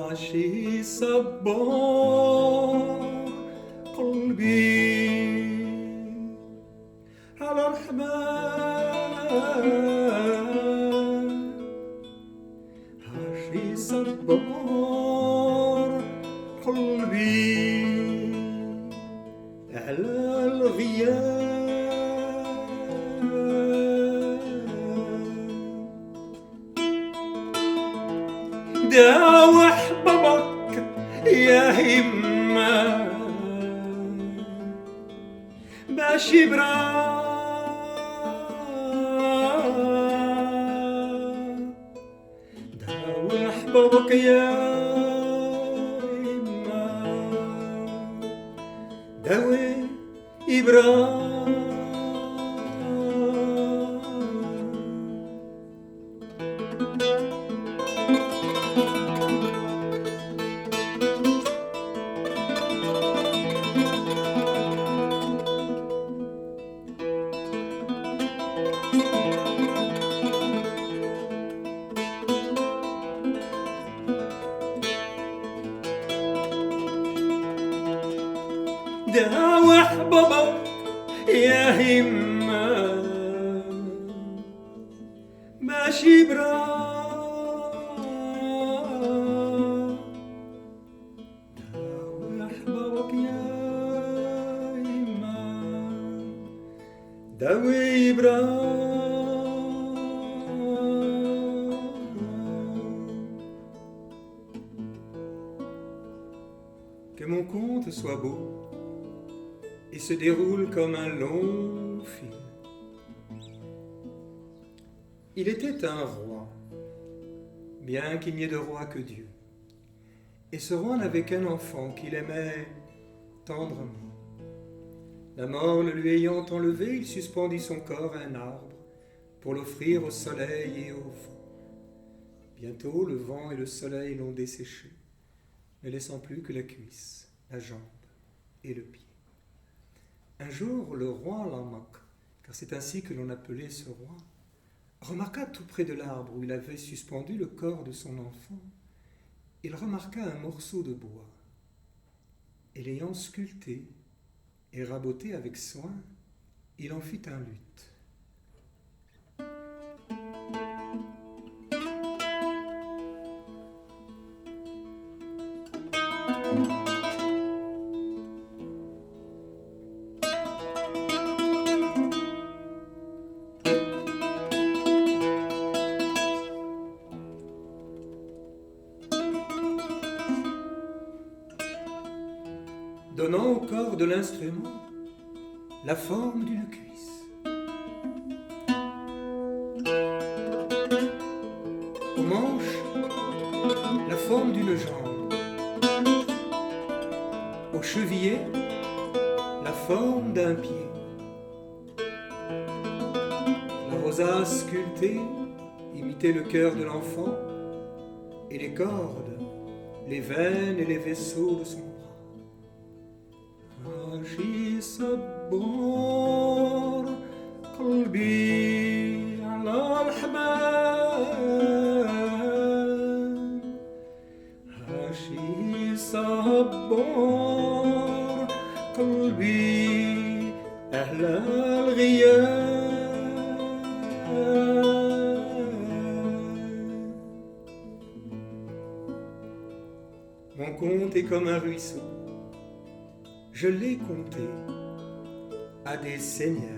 عاشي صبار قلبي على الرحمن عاشي صبار قلبي على الغياب داوى حبابك يا همة باش يبرى داوى حبابك يا همة داوى يبرى داوى حبابك يا همة ماشي برا داوى حبابك يا همة داوي برا Que mon conte soit beau et se déroule comme un long film. Il était un roi, bien qu'il n'y ait de roi que Dieu. Et ce roi n'avait qu'un enfant qu'il aimait tendrement. La mort le lui ayant enlevé, il suspendit son corps à un arbre pour l'offrir au soleil et au vent. Bientôt, le vent et le soleil l'ont desséché, ne laissant plus que la cuisse, la jambe et le pied. Un jour, le roi Lamok, car c'est ainsi que l'on appelait ce roi, remarqua tout près de l'arbre où il avait suspendu le corps de son enfant, il remarqua un morceau de bois, et l'ayant sculpté et raboté avec soin, il en fit un luth. Donnant au corps de l'instrument la forme d'une cuisse. Aux manches, la forme d'une jambe. Aux chevillés, la forme d'un pied. La rosace sculptée imitait le cœur de l'enfant et les cordes, les veines et les vaisseaux de son bras. عاشي صبار قلبي على الحباب عاشي صبار قلبي أهل الغياب. Mon conte est comme un ruisseau. Je l'ai compté à des seigneurs.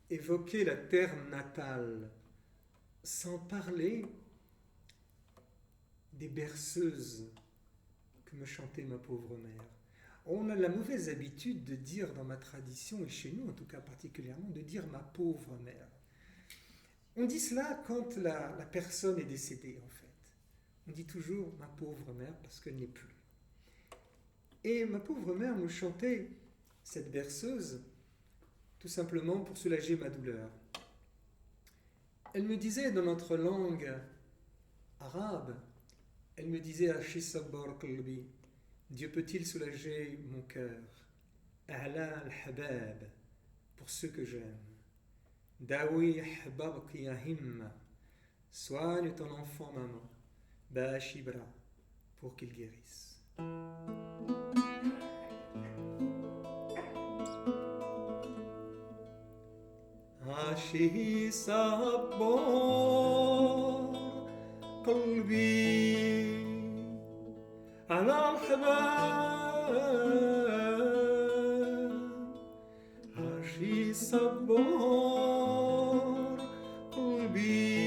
évoquer la terre natale sans parler des berceuses que me chantait ma pauvre mère. On a la mauvaise habitude de dire dans ma tradition, et chez nous en tout cas particulièrement, de dire ma pauvre mère. On dit cela quand la personne est décédée en fait. On dit toujours ma pauvre mère parce qu'elle n'est plus. Et ma pauvre mère me chantait cette berceuse tout simplement pour soulager ma douleur. Elle me disait dans notre langue arabe, elle me disait Ashi sabbar qalbi, Dieu peut-il soulager mon cœur? A'la al-habab, pour ceux que j'aime. Dawi ahbabak ya himma, soigne ton enfant maman, bashibra, pour qu'il guérisse. Ashi sabbar qalbi على الحباب عاشي صبار قلبي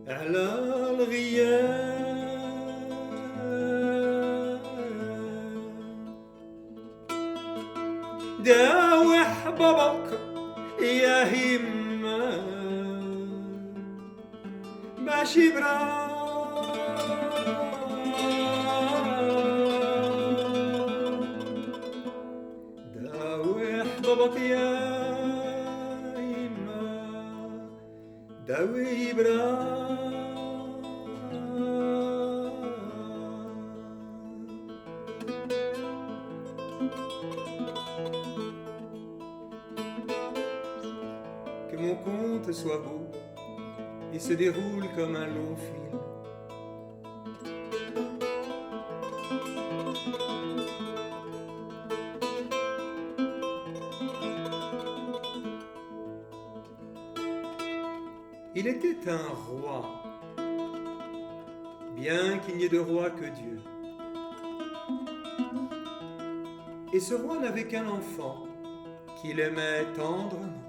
على الغياب داوي حبابك يا همة ماشي برا حبابك يا إما داوي برا Que mon conte soit beau et se déroule comme un long film. Il était un roi, bien qu'il n'y ait de roi que Dieu. Et ce roi n'avait qu'un enfant qu'il aimait tendrement.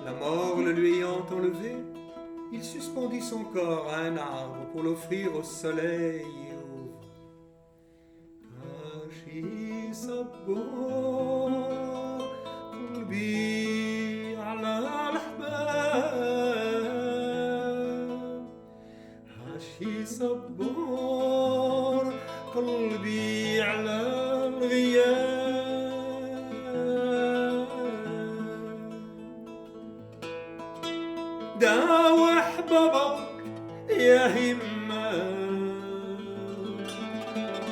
La mort le lui ayant enlevé, il suspendit son corps à un arbre pour l'offrir au soleil et au vent. Ashi sabbar qalbi ala al-ahbab Ashi sabbar qalbi ala al-ghiyab داوي حبابك يا همة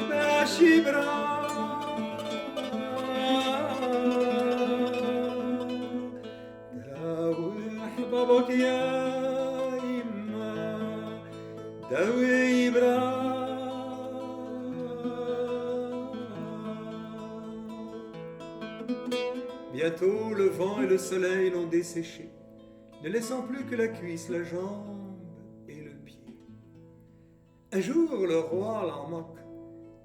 ماشي برا داوي حبابك يا همة داوي برا Bientôt le vent et le soleil l'ont desséché, ne laissant plus que la cuisse, la jambe et le pied. Un jour, le roi Lamok,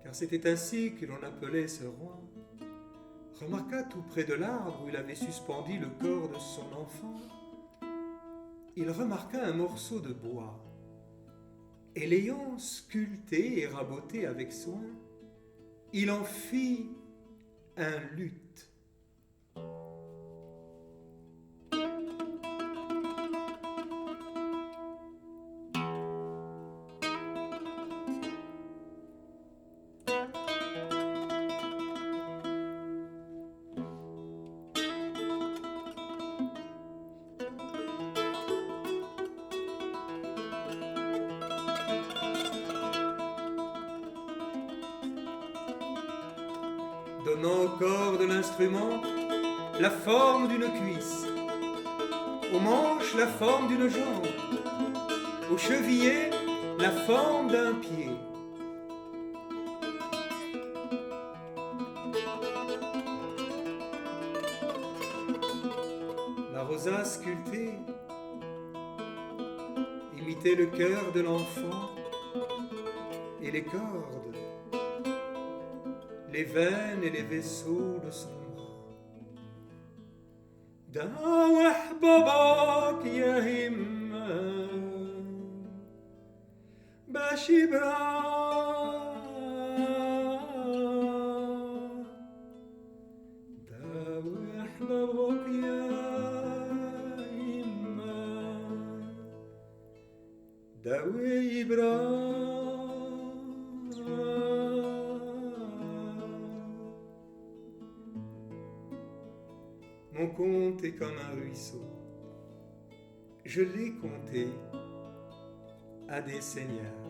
car c'était ainsi que l'on appelait ce roi, remarqua tout près de l'arbre où il avait suspendu le corps de son enfant, il remarqua un morceau de bois, et l'ayant sculpté et raboté avec soin, il en fit un luth. Donnant au corps de l'instrument la forme d'une cuisse, aux manches la forme d'une jambe, aux chevillés la forme d'un pied. La rosace sculptée imitait le cœur de l'enfant et les cordes, les veines et les vaisseaux de son bras. داوح باباك يا همة باش يبرى داوح باباك يا همة داوي يبرى. Mon conte est comme un ruisseau. Je l'ai compté à des seigneurs.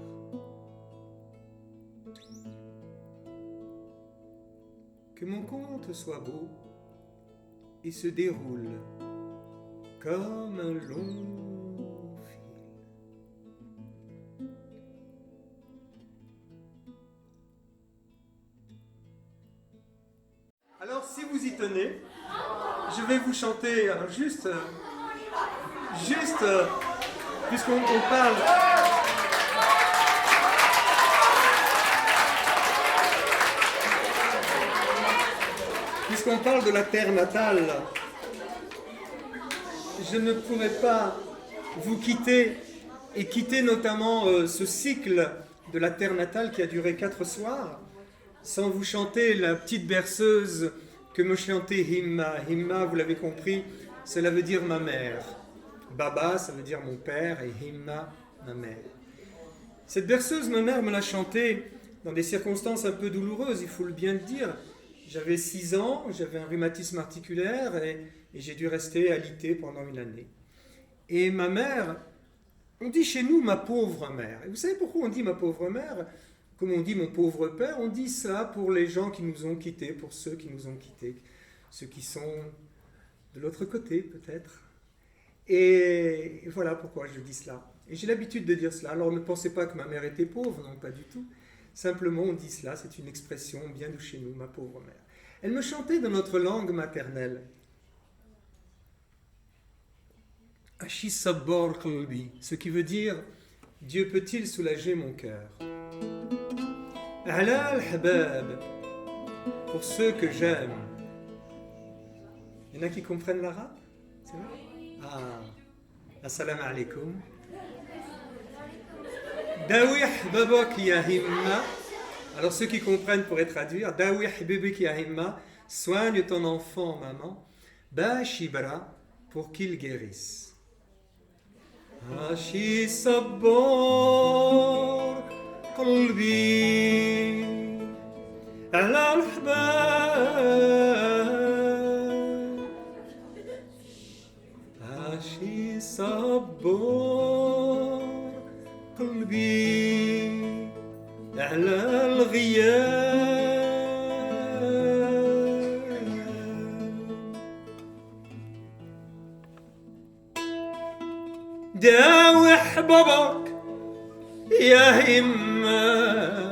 Que mon conte soit beau et se déroule comme un long fil. Alors si vous y tenez, je vais vous chanter juste puisqu'on parle. Puisqu'on parle de la terre natale, je ne pourrais pas vous quitter et quitter notamment ce cycle de la terre natale qui a duré 4 soirs sans vous chanter la petite berceuse que me chantait Himma. Himma, vous l'avez compris, cela veut dire ma mère. Baba, ça veut dire mon père, et Himma, ma mère. Cette berceuse, ma mère me l'a chantée dans des circonstances un peu douloureuses, il faut le bien le dire. J'avais 6 ans, j'avais un rhumatisme articulaire et j'ai dû rester alité pendant une année. Et ma mère, on dit chez nous ma pauvre mère. Et vous savez pourquoi on dit ma pauvre mère ? Comme on dit mon pauvre père, on dit ça pour les gens qui nous ont quittés, pour ceux qui nous ont quittés, ceux qui sont de l'autre côté peut-être. Et voilà pourquoi je dis cela. Et j'ai l'habitude de dire cela. Alors ne pensez pas que ma mère était pauvre, non pas du tout. Simplement on dit cela, c'est une expression bien de chez nous, ma pauvre mère. Elle me chantait dans notre langue maternelle. Ashi sabor qalbi, ce qui veut dire Dieu peut-il soulager mon cœur. Halal habab, pour ceux que j'aime. Il y en a qui comprennent l'arabe? C'est vrai? Ah, assalamu alaikum. Dawi hababak ya himma. Alors ceux qui comprennent pourraient traduire. Dawi hababak ya himma, soigne ton enfant, maman. Bashibra, pour qu'il guérisse. Ashi sabor قلبي على الحباب عاشي صبور قلبي على الغياب داوي حبابك يا همة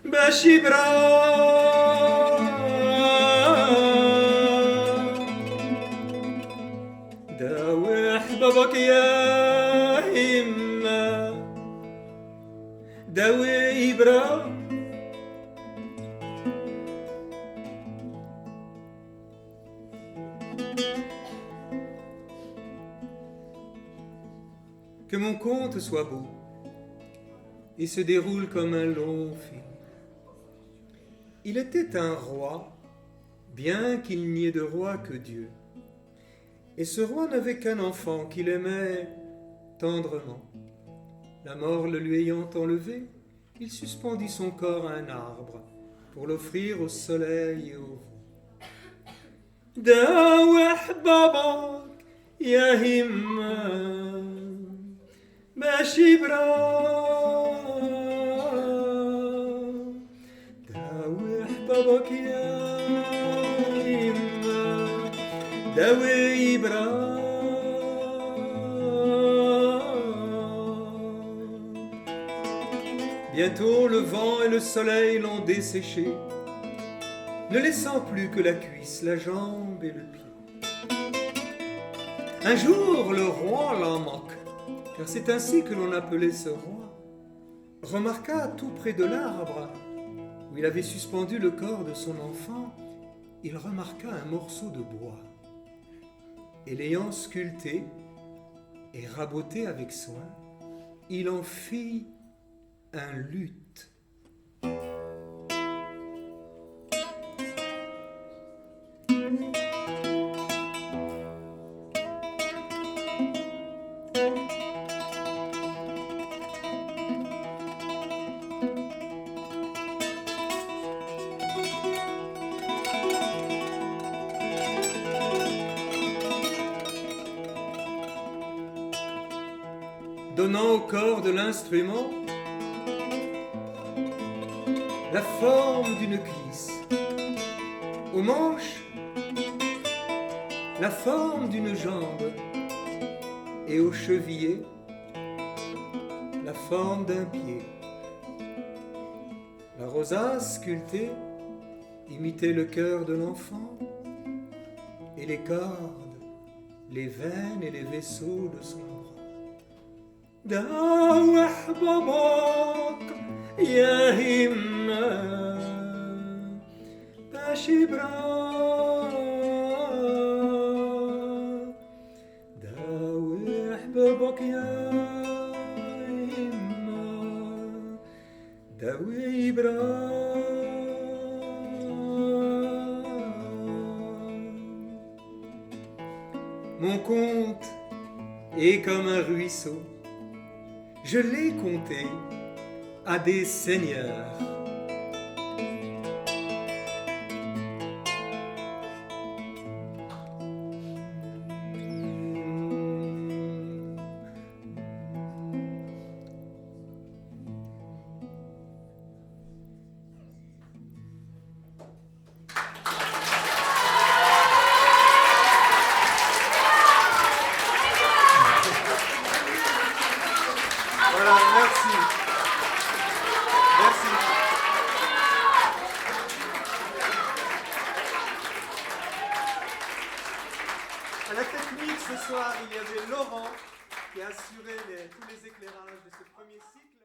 باش يبرى داوي حبابك يا همة داوي يبرى. Que mon conte soit beau et se déroule comme un long fil. Il était un roi, bien qu'il n'y ait de roi que Dieu. Et ce roi n'avait qu'un enfant qu'il aimait tendrement. La mort le lui ayant enlevé, il suspendit son corps à un arbre pour l'offrir au soleil et au vent. Dawah babak ya himma باش يبرى داوي حبابك يا إما داوي يبرى. Bientôt le vent et le soleil l'ont desséché, ne laissant plus que la cuisse, la jambe et le pied. Un jour le roi l'en manque, car c'est ainsi que l'on appelait ce roi, remarqua tout près de l'arbre où il avait suspendu le corps de son enfant il remarqua un morceau de bois et l'ayant sculpté et raboté avec soin, il en fit un luth. Donnant au corps de l'instrument la forme d'une cuisse, aux manches la forme d'une jambe et aux chevillers la forme d'un pied. La rosace sculptée imitait le cœur de l'enfant et les cordes, les veines et les vaisseaux de son bras. داوح باباك يا همة باشبرا داوح باباك يا همة داوي برا. Mon conte est comme un ruisseau. Je l'ai compté à des seigneurs. Voilà, merci. Merci. À la technique ce soir, il y avait Laurent qui a assuré tous les éclairages de ce premier cycle.